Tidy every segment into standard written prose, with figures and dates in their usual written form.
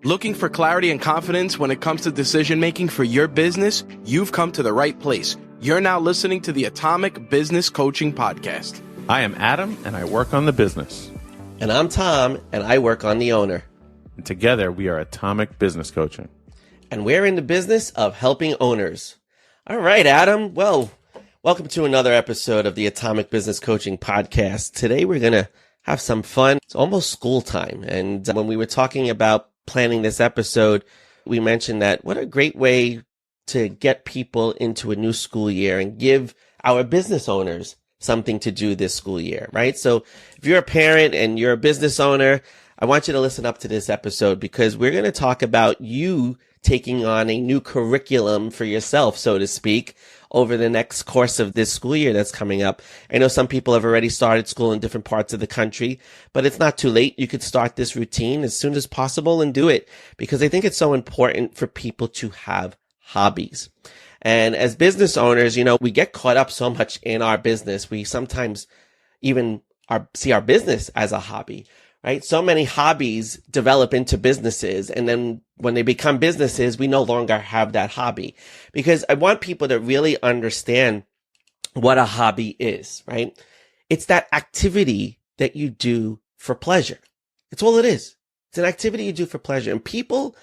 Looking for clarity and confidence when it comes to decision making for your business? You've come to the right place. You're now listening to the Atomic Business Coaching Podcast. I am Adam, and I work on the business. And I'm Tom, and I work on the owner. And together, we are Atomic Business Coaching. And we're in the business of helping owners. All right, Adam. Well, welcome to another episode of the Atomic Business Coaching Podcast. Today, we're going to have some fun. It's almost school time. And when we were talking about planning this episode, we mentioned that what a great way to get people into a new school year and give our business owners something to do this school year, right? So if you're a parent and you're a business owner, I want you to listen up to this episode because we're going to talk about you taking on a new curriculum for yourself, so to speak, over the next course of this school year that's coming up. I know some people have already started school in different parts of the country, but it's not too late. You could start this routine as soon as possible and do it because I think it's so important for people to have hobbies. And as business owners, you know, we get caught up so much in our business. We sometimes even see our business as a hobby, right? So many hobbies develop into businesses. And then when they become businesses, we no longer have that hobby because I want people to really understand what a hobby is, right? It's that activity that you do for pleasure. It's all it is. It's an activity you do for pleasure. And people,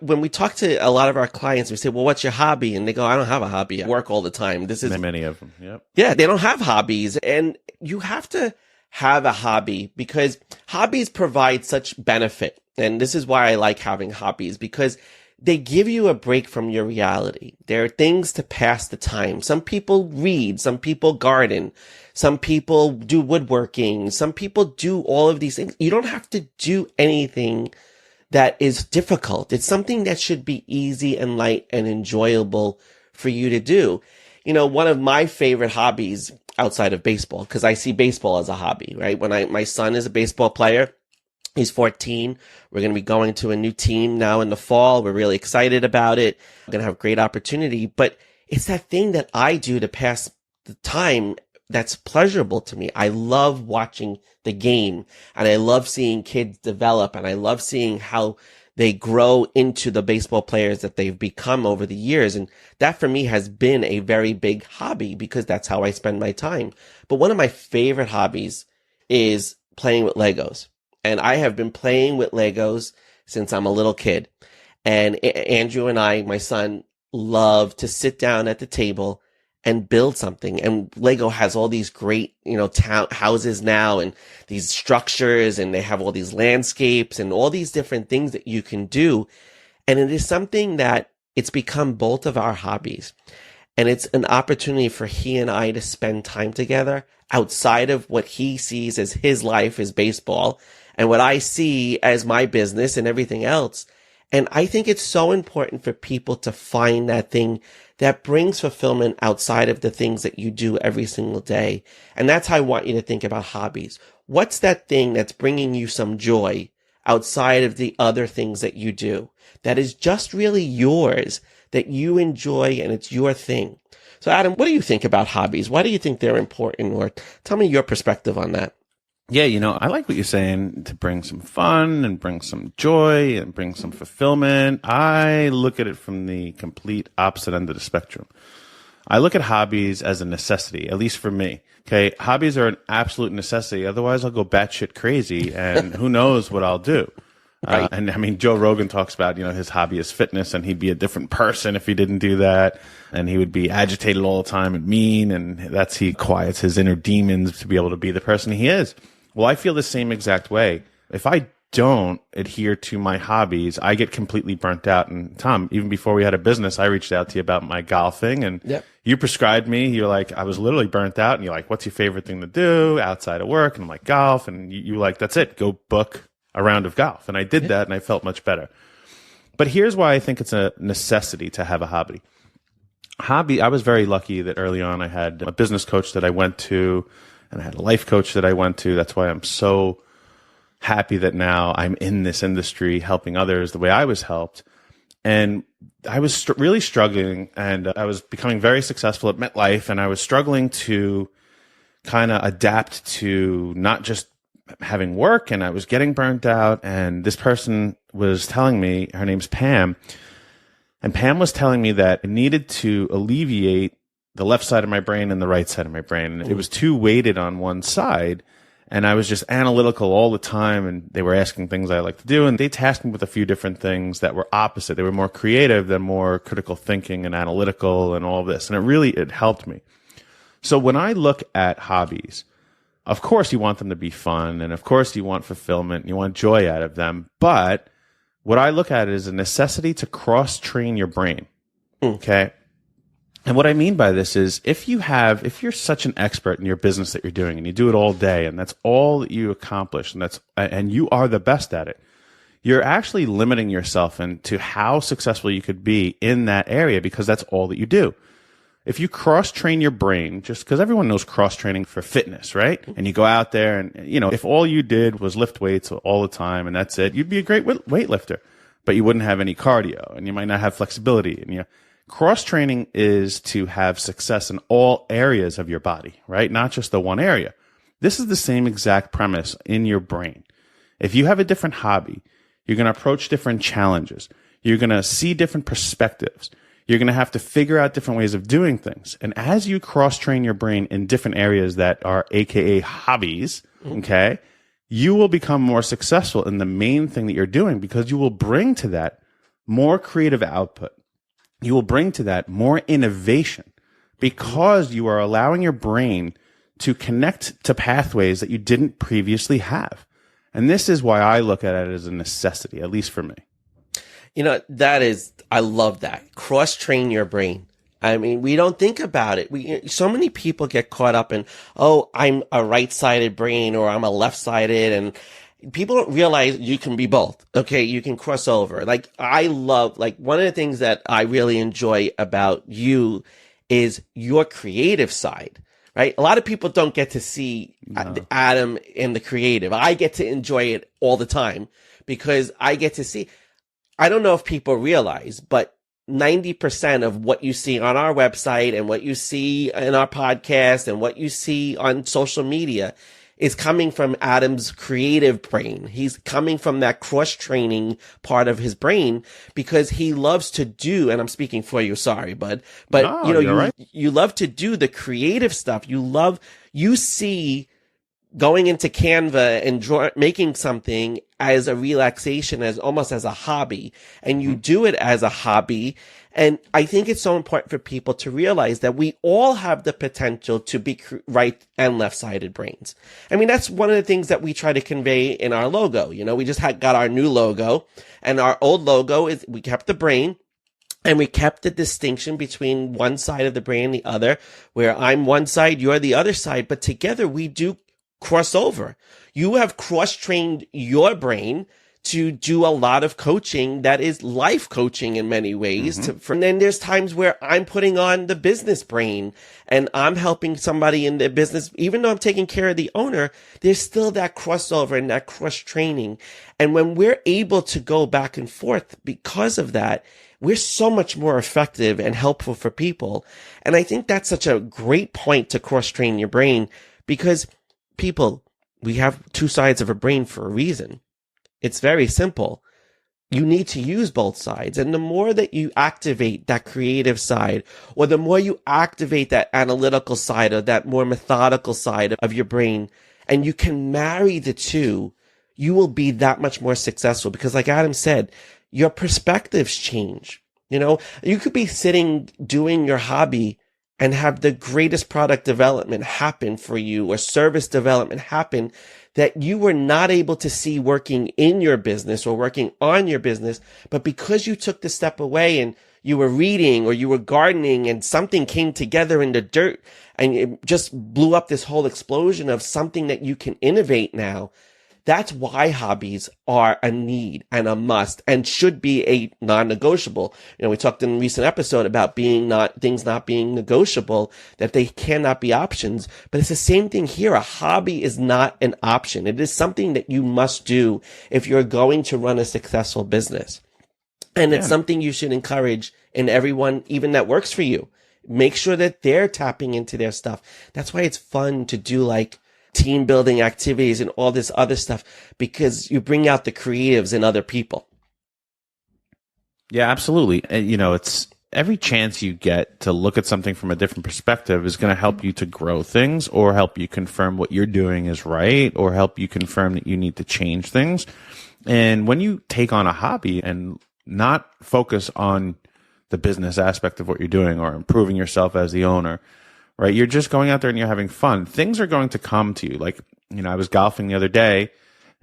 when we talk to a lot of our clients, we say, well, what's your hobby? And they go, I don't have a hobby. I work all the time. This is many of them. Yep. Yeah. They don't have hobbies. And you have to have a hobby because hobbies provide such benefit. And this is why I like having hobbies because they give you a break from your reality. There are things to pass the time. Some people read, some people garden, some people do woodworking, some people do all of these things. You don't have to do anything that is difficult. It's something that should be easy and light and enjoyable for you to do. You know, one of my favorite hobbies outside of baseball, because I see baseball as a hobby, right? My son is a baseball player. He's 14. We're going to be going to a new team now in the fall. We're really excited about it. We're going to have a great opportunity, but it's that thing that I do to pass the time that's pleasurable to me. I love watching the game and I love seeing kids develop and I love seeing how they grow into the baseball players that they've become over the years. And that for me has been a very big hobby because that's how I spend my time. But one of my favorite hobbies is playing with Legos. And I have been playing with Legos since I'm a little kid. And Andrew and I, my son, love to sit down at the table and build something. And Lego has all these great, town houses now and these structures and they have all these landscapes and all these different things that you can do. And it is something that it's become both of our hobbies. And it's an opportunity for he and I to spend time together outside of what he sees as his life is baseball and what I see as my business and everything else. And I think it's so important for people to find that thing that brings fulfillment outside of the things that you do every single day. And that's how I want you to think about hobbies. What's that thing that's bringing you some joy outside of the other things that you do that is just really yours, that you enjoy and it's your thing? So Adam, what do you think about hobbies? Why do you think they're important? Or tell me your perspective on that. Yeah, I like what you're saying to bring some fun and bring some joy and bring some fulfillment. I look at it from the complete opposite end of the spectrum. I look at hobbies as a necessity, at least for me. Okay, hobbies are an absolute necessity. Otherwise, I'll go batshit crazy, and who knows what I'll do. Right. And I mean, Joe Rogan talks about, his hobby is fitness, and he'd be a different person if he didn't do that. And he would be agitated all the time and mean, and he quiets his inner demons to be able to be the person he is. Well, I feel the same exact way. If I don't adhere to my hobbies, I get completely burnt out. And Tom, even before we had a business, I reached out to you about my golfing and You prescribed me. You're like, I was literally burnt out. And you're like, what's your favorite thing to do outside of work? And I'm like, golf. And you like, that's it. Go book a round of golf. And I did that and I felt much better. But here's why I think it's a necessity to have a hobby. I was very lucky that early on I had a business coach that I went to and I had a life coach that I went to. That's why I'm so happy that now I'm in this industry helping others the way I was helped. And I was really struggling, and I was becoming very successful at MetLife, and I was struggling to kind of adapt to not just having work and I was getting burnt out. And this person was telling me, her name's Pam, and Pam was telling me that I needed to alleviate the left side of my brain and the right side of my brain. And it was too weighted on one side. And I was just analytical all the time. And they were asking things I like to do. And they tasked me with a few different things that were opposite. They were more creative than more critical thinking and analytical and all of this. And it helped me. So when I look at hobbies, of course you want them to be fun. And of course you want fulfillment and you want joy out of them. But what I look at is a necessity to cross-train your brain. Okay. And what I mean by this is if you're such an expert in your business that you're doing and you do it all day and that's all that you accomplish and you are the best at it, you're actually limiting yourself into how successful you could be in that area because that's all that you do. If you cross-train your brain, just because everyone knows cross-training for fitness, right? And you go out there and, if all you did was lift weights all the time and that's it, you'd be a great weightlifter, but you wouldn't have any cardio and you might not have flexibility. And cross-training is to have success in all areas of your body, right? Not just the one area. This is the same exact premise in your brain. If you have a different hobby, you're going to approach different challenges. You're going to see different perspectives. You're going to have to figure out different ways of doing things. And as you cross-train your brain in different areas that are AKA hobbies, okay, you will become more successful in the main thing that you're doing because you will bring to that more creative output. You will bring to that more innovation because you are allowing your brain to connect to pathways that you didn't previously have. And this is why I look at it as a necessity, at least for me. I love that. Cross-train your brain. I mean, we don't think about it. So many people get caught up in, I'm a right-sided brain or I'm a left-sided, and people don't realize you can be both. Okay. You can cross over. One of the things that I really enjoy about you is your creative side, right? A lot of people don't get to see Adam in the creative. I get to enjoy it all the time because I get to see, I don't know if people realize, but 90% of what you see on our website and what you see in our podcast and what you see on social media is coming from Adam's creative brain. He's coming from that cross-training part of his brain because he loves to do, and I'm speaking for you, sorry, bud, but right. You love to do the creative stuff. You see going into Canva and making something as a relaxation, as almost as a hobby, and you do it as a hobby. And I think it's so important for people to realize that we all have the potential to be right and left-sided brains. I mean, that's one of the things that we try to convey in our logo. We just got our new logo, and our old logo is we kept the brain. And we kept the distinction between one side of the brain and the other, where I'm one side, you're the other side, but together we do cross over. You have cross-trained your brain to do a lot of coaching that is life coaching in many ways. And then there's times where I'm putting on the business brain and I'm helping somebody in the business. Even though I'm taking care of the owner, there's still that crossover and that cross-training. And when we're able to go back and forth because of that, we're so much more effective and helpful for people. And I think that's such a great point to cross-train your brain because people, we have two sides of a brain for a reason. It's very simple. You need to use both sides. And the more that you activate that creative side, or the more you activate that analytical side or that more methodical side of your brain, and you can marry the two, you will be that much more successful. Because like Adam said, your perspectives change. You could be sitting doing your hobby and have the greatest product development happen for you or service development happen that you were not able to see working in your business or working on your business. But because you took the step away and you were reading or you were gardening and something came together in the dirt and it just blew up this whole explosion of something that you can innovate now. That's why hobbies are a need and a must and should be a non-negotiable. We talked in a recent episode about things not being negotiable, that they cannot be options. But it's the same thing here. A hobby is not an option. It is something that you must do if you're going to run a successful business. And it's something you should encourage in everyone, even that works for you. Make sure that they're tapping into their stuff. That's why it's fun to do team building activities and all this other stuff, because you bring out the creatives in other people. Yeah, absolutely. And, it's every chance you get to look at something from a different perspective is going to help you to grow things, or help you confirm what you're doing is right, or help you confirm that you need to change things. And when you take on a hobby and not focus on the business aspect of what you're doing or improving yourself as the owner, right? You're just going out there and you're having fun. Things are going to come to you. Like, I was golfing the other day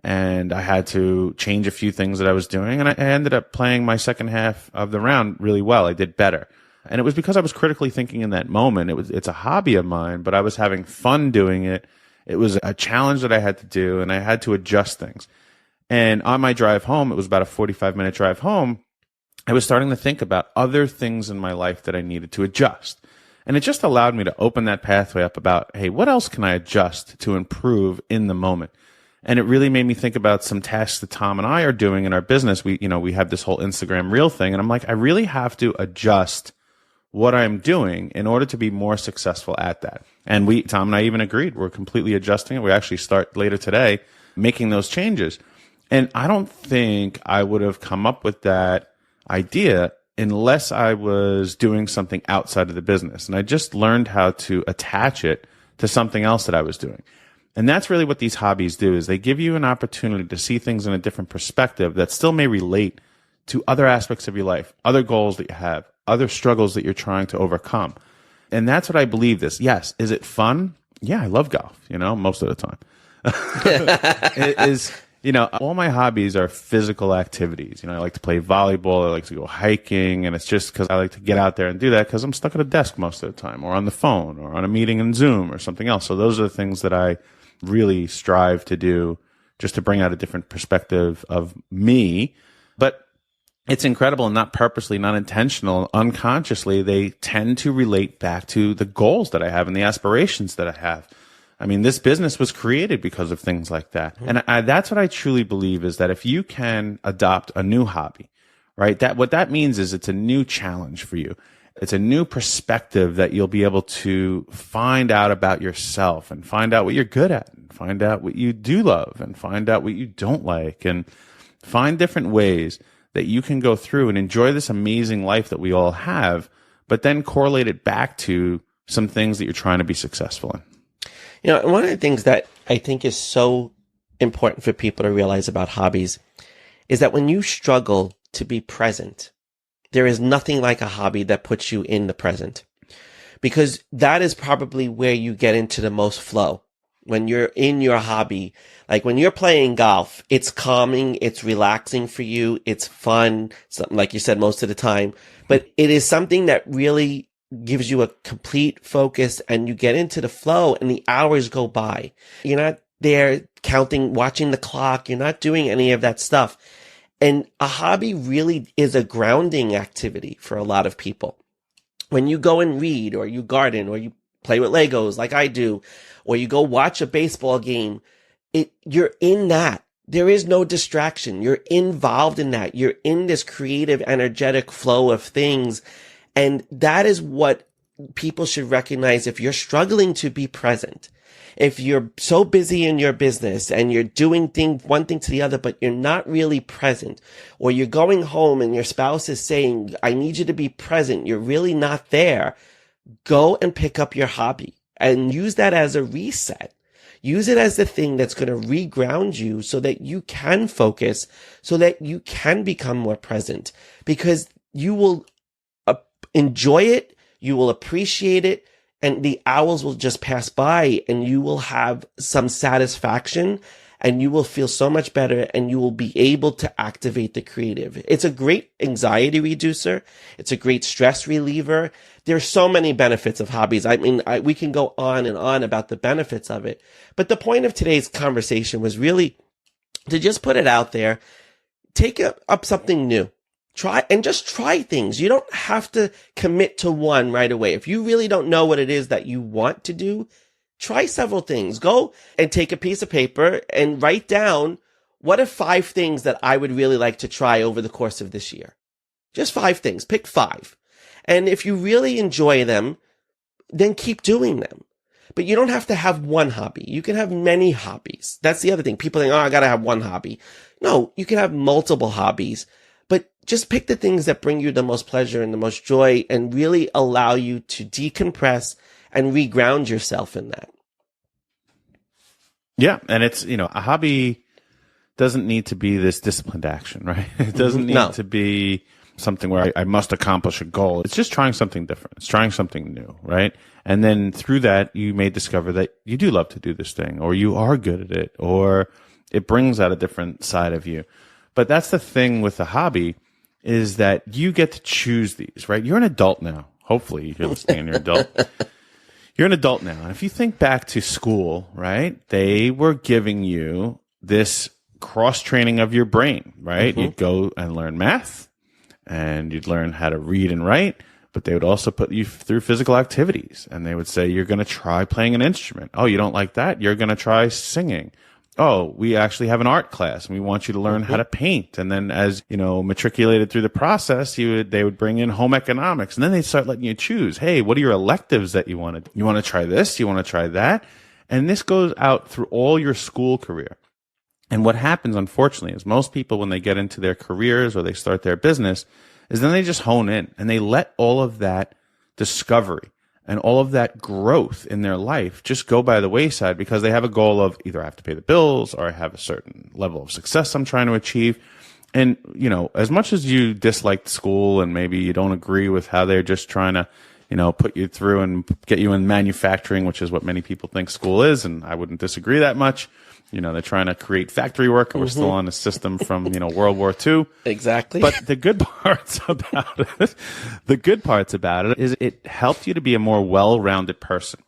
and I had to change a few things that I was doing, and I ended up playing my second half of the round really well. I did better. And it was because I was critically thinking in that moment. It's a hobby of mine, but I was having fun doing it. It was a challenge that I had to do, and I had to adjust things. And on my drive home, it was about a 45-minute drive home, I was starting to think about other things in my life that I needed to adjust. And it just allowed me to open that pathway up about, hey, what else can I adjust to improve in the moment? And it really made me think about some tasks that Tom and I are doing in our business. We have this whole Instagram reel thing. And I'm like, I really have to adjust what I'm doing in order to be more successful at that. And Tom and I even agreed. We're completely adjusting it. We actually start later today making those changes. And I don't think I would have come up with that idea unless I was doing something outside of the business. And I just learned how to attach it to something else that I was doing. And that's really what these hobbies do, is they give you an opportunity to see things in a different perspective that still may relate to other aspects of your life, other goals that you have, other struggles that you're trying to overcome. And that's what I believe this. Yes. Is it fun? Yeah, I love golf, most of the time. It is. All my hobbies are physical activities. I like to play volleyball. I like to go hiking. And it's just because I like to get out there and do that because I'm stuck at a desk most of the time, or on the phone, or on a meeting in Zoom or something else. So those are the things that I really strive to do, just to bring out a different perspective of me. But it's incredible, and not purposely, not intentional, unconsciously, they tend to relate back to the goals that I have and the aspirations that I have. I mean, this business was created because of things like that. And that's what I truly believe, is that if you can adopt a new hobby, right, what that means is it's a new challenge for you. It's a new perspective that you'll be able to find out about yourself, and find out what you're good at, and find out what you do love, and find out what you don't like, and find different ways that you can go through and enjoy this amazing life that we all have, but then correlate it back to some things that you're trying to be successful in. One of the things that I think is so important for people to realize about hobbies is that when you struggle to be present, there is nothing like a hobby that puts you in the present, because that is probably where you get into the most flow. When you're in your hobby, like when you're playing golf, it's calming, it's relaxing for you, it's fun, something like you said most of the time, but it is something that really gives you a complete focus, and you get into the flow and the hours go by. You're not there counting, watching the clock. You're not doing any of that stuff. And a hobby really is a grounding activity for a lot of people. When you go and read, or you garden, or you play with Legos like I do, or you go watch a baseball game, you're in that. There is no distraction. You're involved in that. You're in this creative, energetic flow of things. And that is what people should recognize. If you're struggling to be present, if you're so busy in your business and you're doing one thing to the other, but you're not really present, or you're going home and your spouse is saying, I need you to be present, you're really not there, go and pick up your hobby and use that as a reset. Use it as the thing that's going to reground you so that you can focus, so that you can become more present, because you will enjoy it, you will appreciate it, and the hours will just pass by, and you will have some satisfaction, and you will feel so much better, and you will be able to activate the creative. It's a great anxiety reducer. It's a great stress reliever. There's so many benefits of hobbies. I mean, we can go on and on about the benefits of it. But the point of today's conversation was really to just put it out there. Take up something new. Try things. You don't have to commit to one right away. If you really don't know what it is that you want to do, try several things. Go and take a piece of paper and write down, what are 5 things that I would really like to try over the course of this year? Just 5 things. Pick 5. And if you really enjoy them, then keep doing them. But you don't have to have one hobby. You can have many hobbies. That's the other thing. People think, oh, I got to have one hobby. No, you can have multiple hobbies, but just pick the things that bring you the most pleasure and the most joy and really allow you to decompress and reground yourself in that. Yeah. And it's, a hobby doesn't need to be this disciplined action, right? It doesn't need to be something where I must accomplish a goal. It's just trying something different. It's trying something new, right? And then through that, you may discover that you do love to do this thing, or you are good at it, or it brings out a different side of you. But that's the thing with a hobby, is that you get to choose these, right? You're an adult now. Hopefully you're listening and you're an adult. You're an adult now. And if you think back to school, right, they were giving you this cross-training of your brain, right? You'd go and learn math, and you'd learn how to read and write, but they would also put you through physical activities, and they would say, you're going to try playing an instrument. Oh, you don't like that? You're going to try singing. Oh, we actually have an art class, and we want you to learn how to paint. And then as, matriculated through the process, they would bring in home economics, and then they'd start letting you choose. Hey, what are your electives that you want to, you want to try this? You want to try that? And this goes out through all your school career. And what happens, unfortunately, is most people, when they get into their careers or they start their business, is then they just hone in and they let all of that discovery and all of that growth in their life just go by the wayside because they have a goal of either I have to pay the bills or I have a certain level of success I'm trying to achieve. And, as much as you dislike school and maybe you don't agree with how they're just trying to, put you through and get you in manufacturing, which is what many people think school is, and I wouldn't disagree that much. They're trying to create factory work. We're still on a system from, World War II. Exactly. But the good parts about it is it helped you to be a more well-rounded person.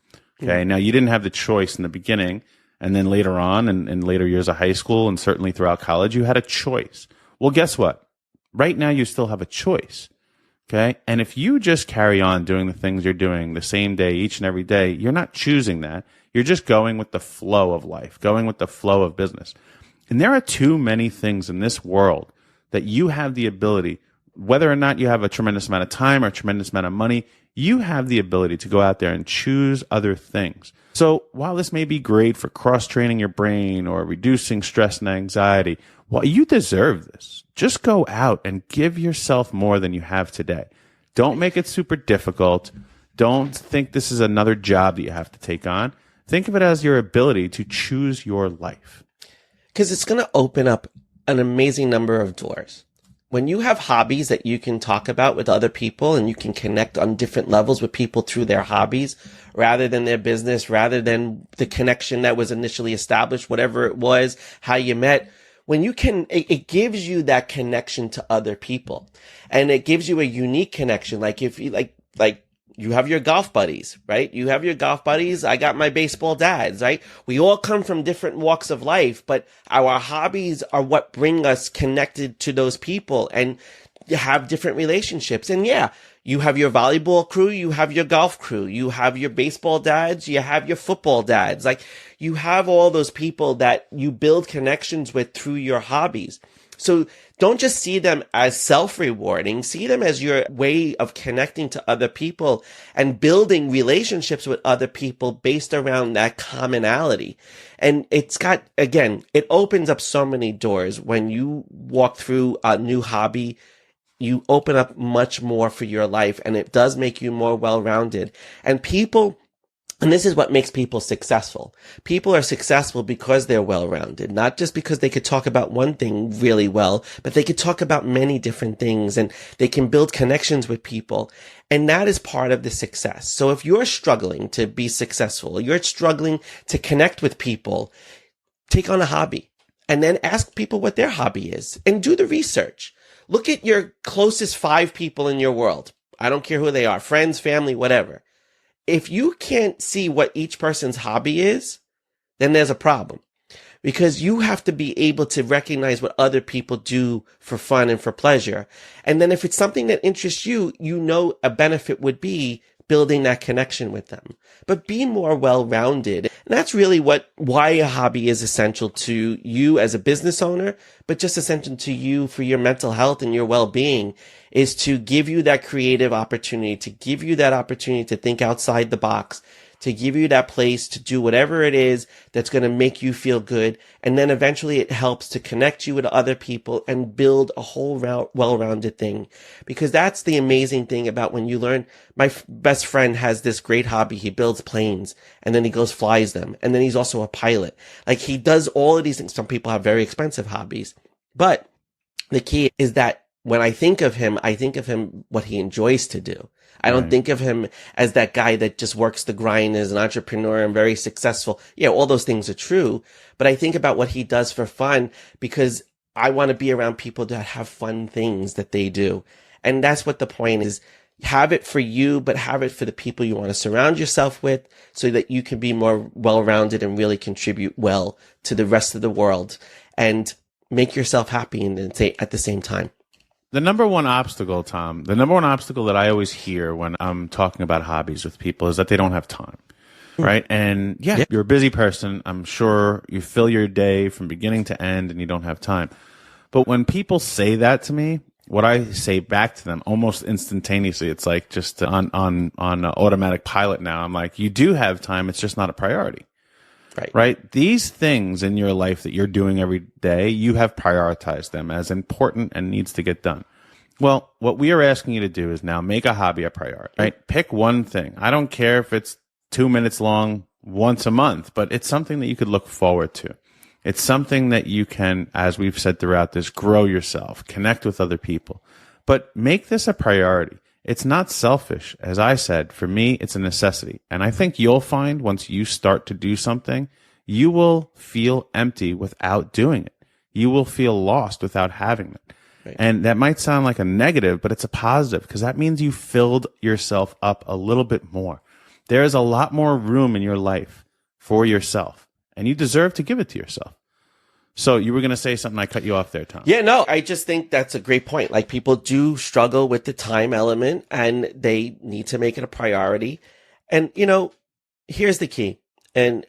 Okay. Now, you didn't have the choice in the beginning, and then later on in later years of high school and certainly throughout college, you had a choice. Well, guess what? Right now, you still have a choice. Okay. And if you just carry on doing the things you're doing the same day, each and every day, you're not choosing that. You're just going with the flow of life, going with the flow of business. And there are too many things in this world that you have the ability, whether or not you have a tremendous amount of time or a tremendous amount of money, you have the ability to go out there and choose other things. So while this may be great for cross-training your brain or reducing stress and anxiety, well, you deserve this. Just go out and give yourself more than you have today. Don't make it super difficult. Don't think this is another job that you have to take on. Think of it as your ability to choose your life. Because it's going to open up an amazing number of doors. When you have hobbies that you can talk about with other people and you can connect on different levels with people through their hobbies rather than their business, rather than the connection that was initially established, whatever it was, how you met, when you can, it gives you that connection to other people, and it gives you a unique connection. Like if you like you have your golf buddies, right? You have your golf buddies. I got my baseball dads, right? We all come from different walks of life, but our hobbies are what bring us connected to those people and have different relationships. And yeah, you have your volleyball crew, you have your golf crew, you have your baseball dads, you have your football dads. Like, you have all those people that you build connections with through your hobbies. So don't just see them as self-rewarding. See them as your way of connecting to other people and building relationships with other people based around that commonality. And it's got, again, it opens up so many doors. When you walk through a new hobby, you open up much more for your life, and it does make you more well-rounded. And people, and this is what makes people successful. People are successful because they're well-rounded, not just because they could talk about one thing really well, but they could talk about many different things, and they can build connections with people. And that is part of the success. So if you're struggling to be successful, you're struggling to connect with people, take on a hobby and then ask people what their hobby is and do the research. Look at your closest 5 people in your world. I don't care who they are, friends, family, whatever. If you can't see what each person's hobby is, then there's a problem, because you have to be able to recognize what other people do for fun and for pleasure. And then if it's something that interests you, you know a benefit would be building that connection with them. But be more well-rounded. And that's really why a hobby is essential to you as a business owner, but just essential to you for your mental health and your well-being, is to give you that creative opportunity, to give you that opportunity to think outside the box, to give you that place to do whatever it is that's going to make you feel good. And then eventually it helps to connect you with other people and build a whole well-rounded thing. Because that's the amazing thing about when you learn. My best friend has this great hobby. He builds planes and then he goes flies them. And then he's also a pilot. Like, he does all of these things. Some people have very expensive hobbies, but the key is that when I think of him what he enjoys to do. I don't think of him as that guy that just works the grind as an entrepreneur and very successful. Yeah, all those things are true, but I think about what he does for fun, because I want to be around people that have fun things that they do. And that's what the point is. Have it for you, but have it for the people you want to surround yourself with, so that you can be more well-rounded and really contribute well to the rest of the world and make yourself happy at the same time. The number one obstacle, Tom, that I always hear when I'm talking about hobbies with people is that they don't have time, right? And yeah, you're a busy person. I'm sure you fill your day from beginning to end and you don't have time. But when people say that to me, what I say back to them almost instantaneously, it's like just on automatic pilot now. I'm like, you do have time. It's just not a priority. Right. These things in your life that you're doing every day, you have prioritized them as important and needs to get done. Well, what we are asking you to do is now make a hobby a priority, right? Pick one thing. I don't care if it's 2 minutes long once a month, but it's something that you could look forward to. It's something that you can, as we've said throughout this, grow yourself, connect with other people, but make this a priority. It's not selfish. As I said, for me, it's a necessity. And I think you'll find once you start to do something, you will feel empty without doing it. You will feel lost without having it. Right. And that might sound like a negative, but it's a positive, because that means you filled yourself up a little bit more. There is a lot more room in your life for yourself, and you deserve to give it to yourself. So you were going to say something. I cut you off there, Tom. Yeah, no, I just think that's a great point. Like, people do struggle with the time element and they need to make it a priority. And, here's the key. And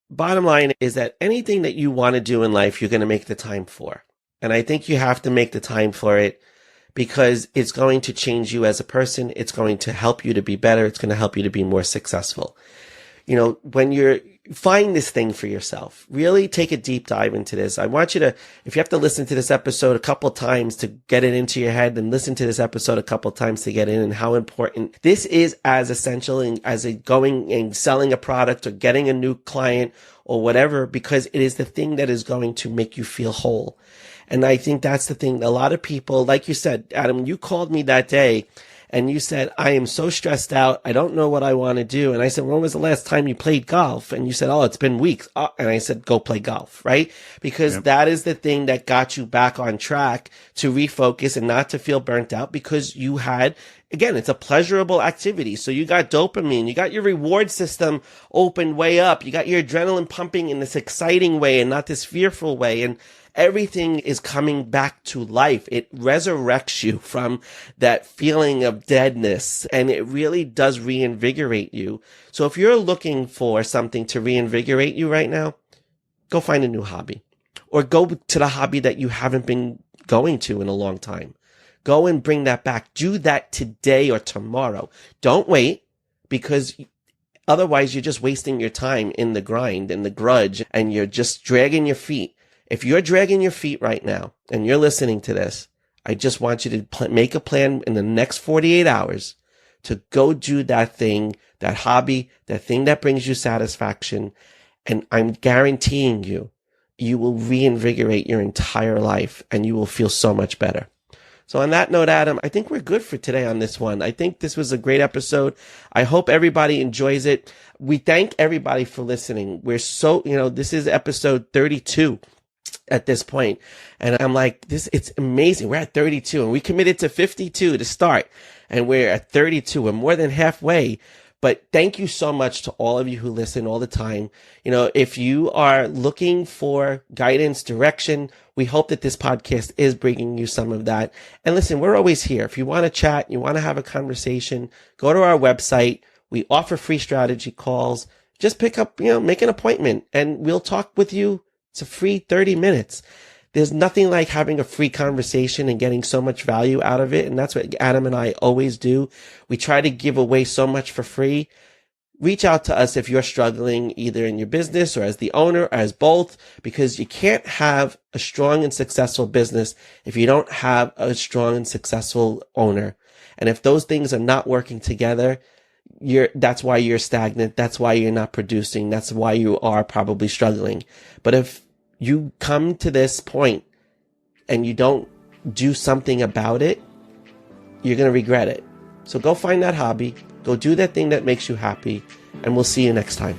bottom line is that anything that you want to do in life, you're going to make the time for. And I think you have to make the time for it, because it's going to change you as a person. It's going to help you to be better. It's going to help you to be more successful. When you're find this thing for yourself, really take a deep dive into this. I want you to, if you have to listen to this episode a couple of times to get it into your head, then listen to this episode a couple of times to get in, and how important this is as essential as going and selling a product or getting a new client or whatever, because it is the thing that is going to make you feel whole. And I think that's the thing. A lot of people, like you said, Adam, you called me that day and you said, I am so stressed out. I don't know what I want to do. And I said, when was the last time you played golf? And you said, oh, it's been weeks. And I said, go play golf, right? Because that is the thing that got you back on track to refocus and not to feel burnt out, because you had, again, it's a pleasurable activity. So you got dopamine, you got your reward system opened way up. You got your adrenaline pumping in this exciting way and not this fearful way. And everything is coming back to life. It resurrects you from that feeling of deadness, and it really does reinvigorate you. So if you're looking for something to reinvigorate you right now, go find a new hobby, or go to the hobby that you haven't been going to in a long time. Go and bring that back. Do that today or tomorrow. Don't wait, because otherwise you're just wasting your time in the grind and the grudge, and you're just dragging your feet. If you're dragging your feet right now and you're listening to this, I just want you to make a plan in the next 48 hours to go do that thing, that hobby, that thing that brings you satisfaction. And I'm guaranteeing you, you will reinvigorate your entire life and you will feel so much better. So on that note, Adam, I think we're good for today on this one. I think this was a great episode. I hope everybody enjoys it. We thank everybody for listening. We're so, this is episode 32. At this point. And I'm like, it's amazing. We're at 32 and we committed to 52 to start, and we're at 32. We're more than halfway. But thank you so much to all of you who listen all the time. If you are looking for guidance, direction, we hope that this podcast is bringing you some of that. And listen, we're always here. If you want to chat, you want to have a conversation, go to our website. We offer free strategy calls. Just pick up, make an appointment and we'll talk with you. It's a free 30 minutes. There's nothing like having a free conversation and getting so much value out of it. And that's what Adam and I always do. We try to give away so much for free. reach out to us if you're struggling either in your business or as the owner or as both, because you can't have a strong and successful business if you don't have a strong and successful owner. And if those things are not working together, that's why you're stagnant. That's why you're not producing. That's why you are probably struggling. But if you come to this point and you don't do something about it, you're going to regret it. So go find that hobby, go do that thing that makes you happy, and we'll see you next time.